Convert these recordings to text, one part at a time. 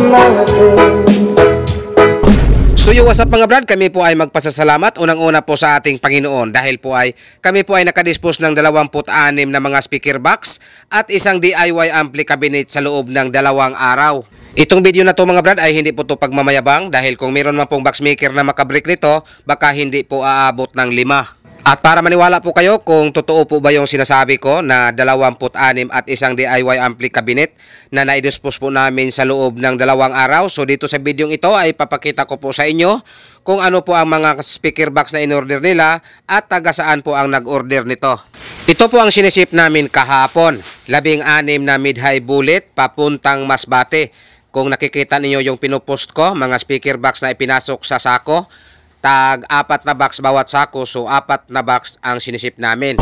So what's up mga brad, kami po ay magpasasalamat unang-una po sa ating Panginoon dahil po ay kami po ay nakadispose ng 26 na mga speaker box at isang DIY ampli cabinet sa loob ng 2 araw. Itong video na to mga brad ay hindi po to pagmamayabang dahil kung meron man pong box maker na makabreak nito, baka hindi po aabot ng 5. At para maniwala po kayo kung totoo po ba yung sinasabi ko na 26 at isang DIY ampli cabinet na naidispose po namin sa loob ng 2 araw. So dito sa video ito ay papakita ko po sa inyo kung ano po ang mga speaker box na in-order nila at taga saan po ang nag-order nito. Ito po ang siniship namin kahapon, 16 na mid-high bullet papuntang Masbate. Kung nakikita niyo yung pinupost ko, mga speaker box na ipinasok sa sako, tag 4 na box bawat sako, so 4 na box ang siniship namin.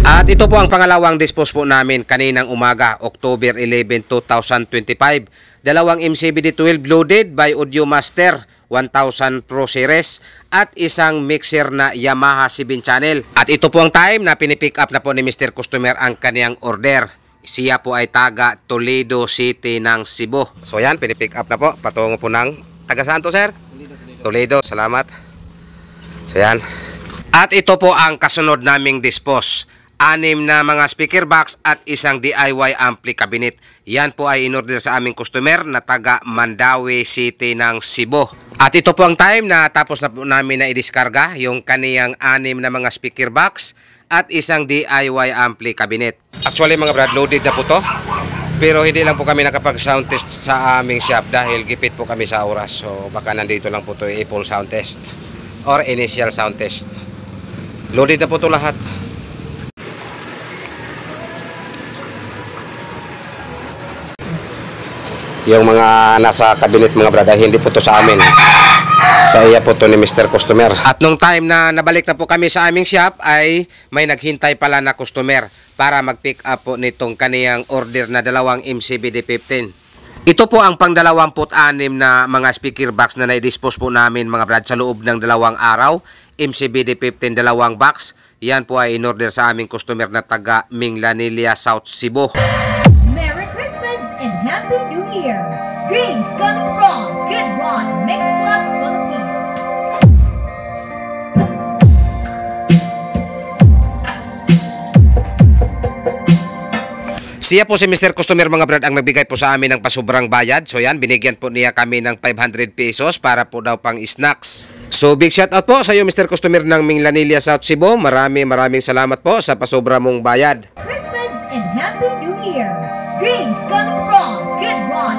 At ito po ang pangalawang dispose po namin kaninang umaga, October 11, 2025. Dalawang MCBD12 loaded by Audiomaster 1000 Pro Series at isang mixer na Yamaha 7 channel. At ito po ang time na pinipick up na po ni Mr. Customer ang kaniyang order. Siya po ay taga Toledo City ng Cebu. So yan, pinipick up na po, patungo po ng taga saan to, sir? Toledo, salamat. So yan. At ito po ang kasunod naming dispose. 6 na mga speaker box at isang DIY ampli cabinet. Yan po ay in-order sa aming customer na taga Mandaue City ng Cebu. At ito po ang time na tapos na po namin na i-diskarga yung kaniyang 6 na mga speaker box at isang DIY ampli cabinet. Actually mga brad, loaded na po to. Pero hindi lang po kami nakapag-sound test sa aming shop dahil gipit po kami sa oras. So baka nandito lang po to i-full sound test or initial sound test. Loaded na po to lahat. Yung mga nasa cabinet mga brad ay hindi po to sa amin. Sa iya po to ni Mr. Customer. At nung time na nabalik na po kami sa aming shop ay may naghintay pala na customer para mag-pick up po nitong kaniyang order na 2 MCBD15. Ito po ang pang 26 na mga speaker box na na-dispose po namin mga brad sa loob ng 2 araw. MCBD15 2 box. Yan po ay in-order sa aming customer na taga Minglanilla, South Cebu. Merry Christmas and Happy New Year! Greetings coming from Good One Mix Club Philippines. Siya po si Mr. Customer mga brad ang nagbigay po sa amin ng pasobrang bayad. So yan, binigyan po niya kami ng 500 pesos para po daw pang snacks. So big shout out po sa iyo Mr. Customer ng Minglanilla, South Cebu. Maraming salamat po sa pasobra mong bayad. Christmas and Happy New Year! Greetings coming from Good One